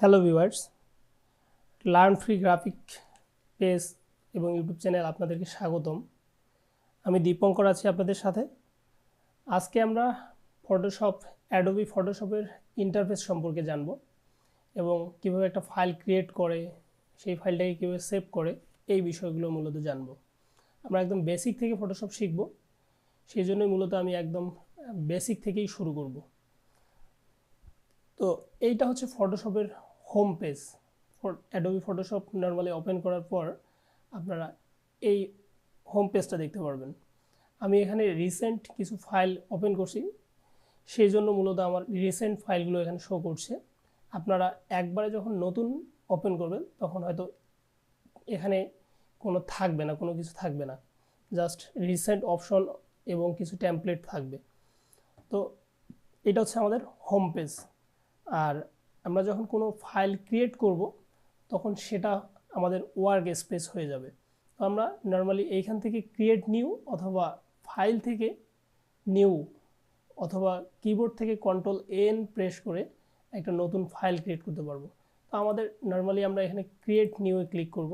Hello viewers, learn free graphic page এবং YouTube channel আপনাদেরকে স্বাগতম। আমি দীপঙ্কর আছি আপনাদের সাথে। আজকে আমরা অ্যাডোবি ফটোশপের ইন্টারফেস সম্পর্কে জানব এবং কিভাবে একটা ফাইল ক্রিয়েট করে সেই ফাইলটাকে কীভাবে সেভ করে এই বিষয়গুলো মূলত জানব। আমরা একদম বেসিক থেকে ফটোশপ শিখব, সেই জন্যই মূলত আমি একদম বেসিক থেকেই শুরু করব। তো এইটা হচ্ছে ফটোশপের home page. Adobe Photoshop normally open করার পর আপনারা এই হোম পেজটা দেখতে পারবেন। আমি এখানে রিসেন্ট কিছু ফাইল ওপেন করছি, সেই জন্য মূলত আমার রিসেন্ট ফাইলগুলো এখানে শো করছে। আপনারা একবারে যখন নতুন ওপেন করবেন তখন হয়তো এখানে কোনো কিছু থাকবে না, জাস্ট রিসেন্ট অপশন এবং কিছু টেমপ্লেট থাকবে। তো এটা হচ্ছে আমাদের হোম পেজ। আর আমরা যখন কোনো ফাইল ক্রিয়েট করব তখন সেটা আমাদের ওয়ার্ক স্পেস হয়ে যাবে। তো আমরা নর্মালি এইখান থেকে ক্রিয়েট নিউ অথবা ফাইল থেকে নিউ অথবা কিবোর্ড থেকে কন্ট্রোল-N প্রেস করে একটা নতুন ফাইল ক্রিয়েট করতে পারবো। তো আমাদের নর্মালি আমরা এখানে ক্রিয়েট নিউয়ে ক্লিক করব।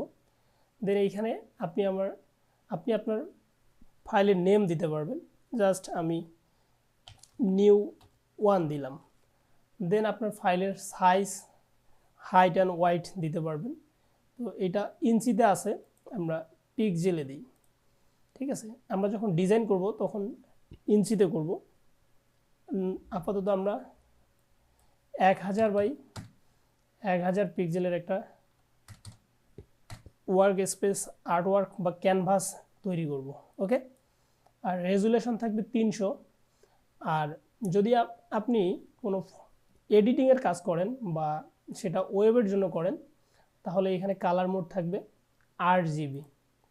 দেন এইখানে আপনি আপনার ফাইলের নেম দিতে পারবেন। জাস্ট আমি নিউ 1 দিলাম। দেন আপনার ফাইলের সাইজ, হাইট অ্যান্ড ওয়াইট দিতে পারবেন। তো এটা ইঞ্চিতে আছে, আমরা পিক্সেলে দিই, ঠিক আছে। আমরা যখন ডিজাইন করব তখন ইঞ্চিতে করব। আপাতত আমরা 1000 বাই 1000 পিক্সেলের একটা ওয়ার্ক স্পেস আর্টওয়ার্ক বা ক্যানভাস তৈরি করব, ওকে। আর রেজুলেশন থাকবে 300। আর যদি আপনি কোনো এডিটিংয়ের কাজ করেন বা সেটা ওয়েবের জন্য করেন তাহলে এখানে কালার মোড থাকবে 8GB,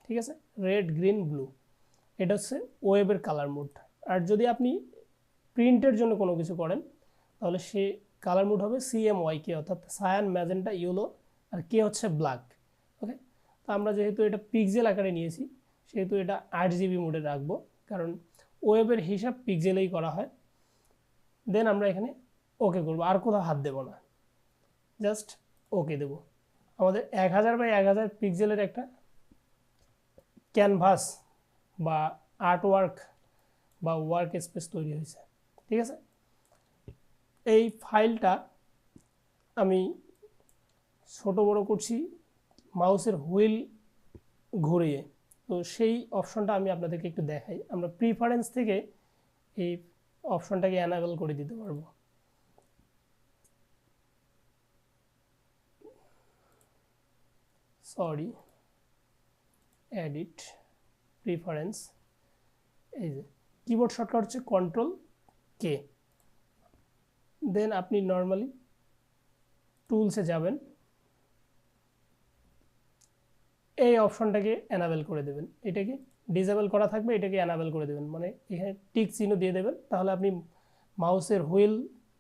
ঠিক আছে, রেড গ্রিন ব্লু। এটা হচ্ছে ওয়েবের কালার মোড। আর যদি আপনি প্রিন্টের জন্য কোনো কিছু করেন তাহলে সে কালার মোড হবে CMYK, অর্থাৎ সায়ান, ম্যাজেন্টা, ইয়েলো, আর কে হচ্ছে ব্ল্যাক, ওকে। তো আমরা যেহেতু এটা পিক্সেল আকারে নিয়েছি সেহেতু এটা 8GB মোডে রাখবো, কারণ ওয়েবের হিসাব পিক্সেলেই করা হয়। দেন আমরা এখানে ওকে করব, আর কোথাও হাত দেব না, জাস্ট ওকে দেব। আমাদের 1000 বাই 1000 পিক্সেলের একটা ক্যানভাস বা আর্টওয়ার্ক বা ওয়ার্ক স্পেস তৈরি হয়েছে, ঠিক আছে। এই ফাইলটা আমি ছোট বড় করছি মাউসের হুইল ঘুরিয়ে। তো সেই অপশনটা আমি আপনাদেরকে একটু দেখাই। আমরা প্রিফারেন্স থেকে এই অপশনটাকে অ্যানাবেল করে দিতে পারবো। সরি, এডিট, প্রিফারেন্স, এই যে কিবোর্ড শর্টকাট হচ্ছে Ctrl-K। দেন আপনি নর্মালি টুলসে যাবেন, এই অপশনটাকে অ্যানাবেল করে দেবেন। এটাকে ডিসেবল করা থাকবে, এটাকে অ্যানাবেল করে দেবেন, মানে এখানে টিক চিহ্ন দিয়ে দেবেন। তাহলে আপনি মাউসের হুইল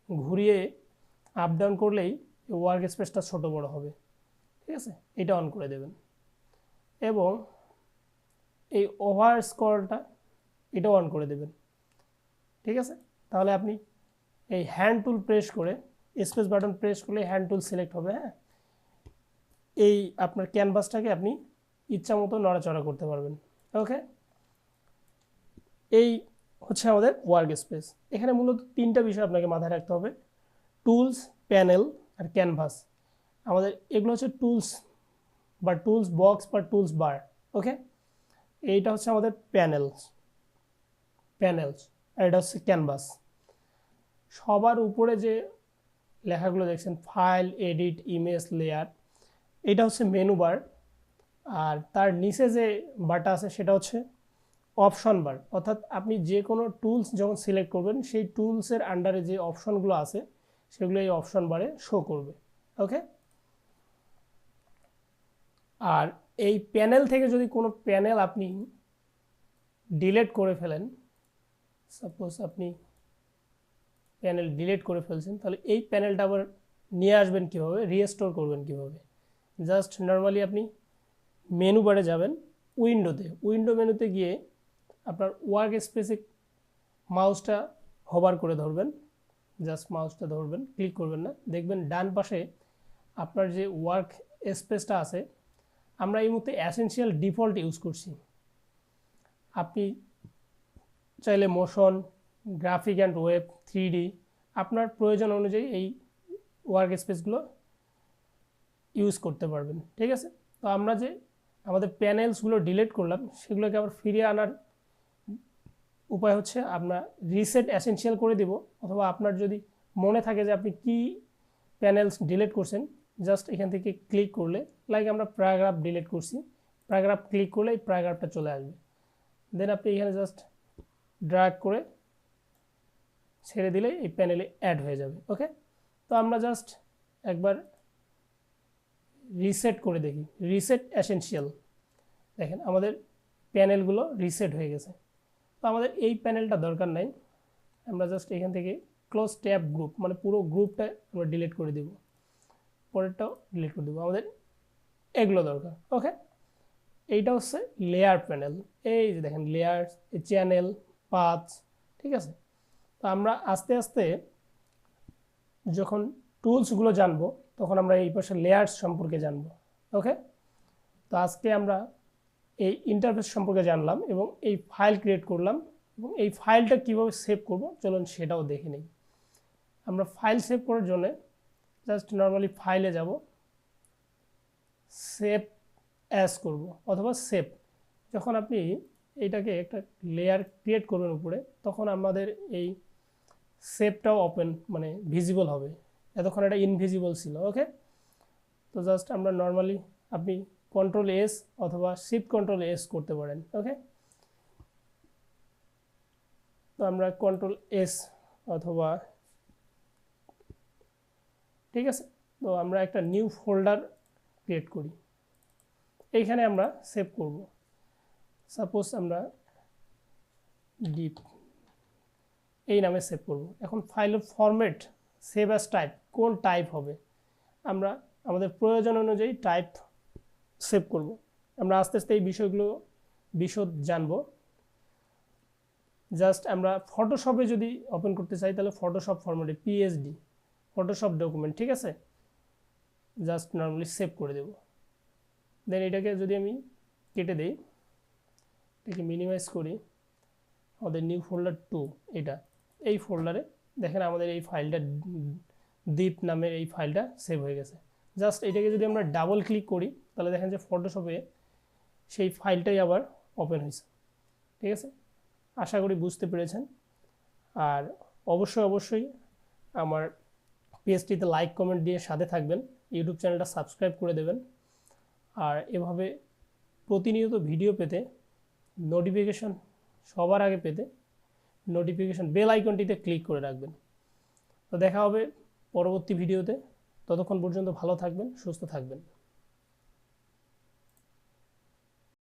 ঘুরিয়ে আপ ডাউন করলেই ওয়ার্ক স্পেসটা ছোট বড় হবে, ঠিক আছে। এটা অন করে দেবেন এবং এই ওভার স্ক্রলটা এটাও অন করে দেবেন, ঠিক আছে। তাহলে আপনি এই হ্যান্ড টুল প্রেস করে, স্পেস বাটন প্রেস করলে হ্যান্ড টুল সিলেক্ট হবে। হ্যাঁ, এই আপনার ক্যানভাসটাকে আপনি ইচ্ছা মতো নড়াচড়া করতে পারবেন, ওকে। এই হচ্ছে আমাদের ওয়ার্ক স্পেস। এখানে মূলত 3টা বিষয় আপনাকে মাথায় রাখতে হবে: টুলস, প্যানেল আর ক্যানভাস। আমাদের এগুলো হচ্ছে টুলস বা টুলস বক্স বা টুলস বার, ওকে। এইটা হচ্ছে আমাদের প্যানেলস আর এটা হচ্ছে ক্যানভাস। সবার উপরে যে লেখাগুলো দেখছেন, ফাইল, এডিট, ইমেজ, লেয়ার, এটা হচ্ছে মেনু বার। আর তার নিচে যে বারটা আছে সেটা হচ্ছে অপশন বার, অর্থাৎ আপনি যে কোনো টুলস যখন সিলেক্ট করবেন সেই টুলসের আন্ডারে যে অপশনগুলো আছে সেগুলো এই অপশন বারে শো করবে, ওকে। আর এই প্যানেল থেকে যদি কোনো প্যানেল আপনি ডিলিট করে ফেলেন, সাপোজ আপনি প্যানেল ডিলিট করে ফেলছেন, তাহলে এই প্যানেলটা আবার নিয়ে আসবেন কীভাবে, রিস্টোর করবেন কীভাবে? জাস্ট নর্মালি আপনি মেনু বারে যাবেন, উইন্ডো মেনুতে গিয়ে আপনার ওয়ার্ক স্পেসে মাউসটা হোভার করে ধরবেন, জাস্ট মাউসটা ধরবেন, ক্লিক করবেন না। দেখবেন ডান পাশে আপনার যে ওয়ার্ক স্পেসটা আছে, আমরা এই মুহূর্তে অ্যাসেনশিয়াল ডিফল্ট ইউজ করছি। আপনি চাইলে motion, graphic and web, 3D আপনার প্রয়োজন অনুযায়ী এই ওয়ার্ক স্পেসগুলো ইউজ করতে পারবেন। ঠিক আছে, তো আমরা যে আমাদের প্যানেলসগুলো ডিলিট করলাম সেগুলোকে আবার ফিরিয়ে আনার উপায় হচ্ছে আমরা রিসেট অ্যাসেনশিয়াল করে দিব, অথবা আপনার যদি মনে থাকে যে আপনি কি প্যানেলস ডিলিট করছেন, জাস্ট এখান থেকে ক্লিক করলে, লাইক আমরা প্যারাগ্রাফ ডিলিট করছি, প্যারাগ্রাফ ক্লিক করলে এই প্যারাগ্রাফটা চলে আসবে। দেন আপনি এখানে জাস্ট ড্র্যাগ করে ছেড়ে দিলে এই প্যানেলে অ্যাড হয়ে যাবে। ওকে, তো আমরা জাস্ট একবার রিসেট করে দেখি, রিসেট অ্যাসেনশিয়াল। দেখেন আমাদের প্যানেলগুলো রিসেট হয়ে গেছে। তো আমাদের এই প্যানেলটা দরকার নাই, আমরা জাস্ট এখান থেকে ক্লোজ ট্যাব গ্রুপ, মানে পুরো গ্রুপটা আমরা ডিলিট করে দেব, পরেরটাও ডিলিট করে দেবো, আমাদের এগুলো দরকার। ওকে, এইটা হচ্ছে লেয়ার প্যানেল। এই যে দেখেন লেয়ার, চ্যানেল, পাথ। ঠিক আছে, তো আমরা আস্তে আস্তে যখন টুলসগুলো জানবো তখন আমরা এই পাশে লেয়ার্স সম্পর্কে জানবো। ওকে, তো আজকে আমরা এই ইন্টারফেস সম্পর্কে জানলাম এবং এই ফাইল ক্রিয়েট করলাম, এবং এই ফাইলটা কীভাবে সেভ করব চলুন সেটাও দেখে নিই। আমরা ফাইল সেভ করার জন্য জাস্ট নর্মালি ফাইলে যাব, সেভ অ্যাজ করব অথবা সেভ। যখন আপনি এইটাকে একটা লেয়ার ক্রিয়েট করবেন উপরে, তখন আমাদের এই সেভটাও ওপেন মানে ভিজিবল হবে, এতক্ষণ এটা ইনভিজিবল ছিল। ওকে, তো জাস্ট আমরা নর্মালি আপনি Ctrl+S অথবা Shift+S করতে পারেন। ওকে, তো আমরা Ctrl+S অথবা, ঠিক আছে, তো আমরা একটা নিউ ফোল্ডার ক্রিয়েট করি, এইখানে আমরা সেভ করব। সাপোজ আমরা ডিপ এই নামে সেভ করব। এখন ফাইলের ফরম্যাট, সেভ অ্যাজ টাইপ, কোন টাইপ হবে আমরা আমাদের প্রয়োজন অনুযায়ী টাইপ সেভ করব। আমরা আস্তে আস্তে এই বিষয়গুলো বিশদ জানব। জাস্ট আমরা ফটোশপে যদি ওপেন করতে চাই তাহলে ফটোশপ ফরম্যাটে PSD, ফটোশপ ডকুমেন্ট। ঠিক আছে, জাস্ট নর্মালি সেভ করে দেব। দেন এটাকে যদি আমি কেটে দিই, এটাকে মিনিমাইজ করি, আমাদের নিউ ফোল্ডার 2 এটা, এই ফোল্ডারে দেখেন আমাদের এই ফাইলটা দীপ নামের এই ফাইলটা সেভ হয়ে গেছে। জাস্ট এটাকে যদি আমরা ডাবল ক্লিক করি তাহলে দেখেন যে ফটোশপে সেই ফাইলটাই আবার ওপেন হয়েছে। ঠিক আছে, আশা করি বুঝতে পেরেছেন। আর অবশ্যই আমার পেজটিতে লাইক কমেন্ট দিয়ে সাথে থাকবেন, ইউটিউব চ্যানেলটা সাবস্ক্রাইব করে দেবেন। আর এভাবে প্রতিনিয়ত ভিডিও পেতে, নোটিফিকেশন সবার আগে পেতে নোটিফিকেশন বেল আইকনটিতে ক্লিক করে রাখবেন। তো দেখা হবে পরবর্তী ভিডিওতে, ততক্ষণ পর্যন্ত ভালো থাকবেন, সুস্থ থাকবেন।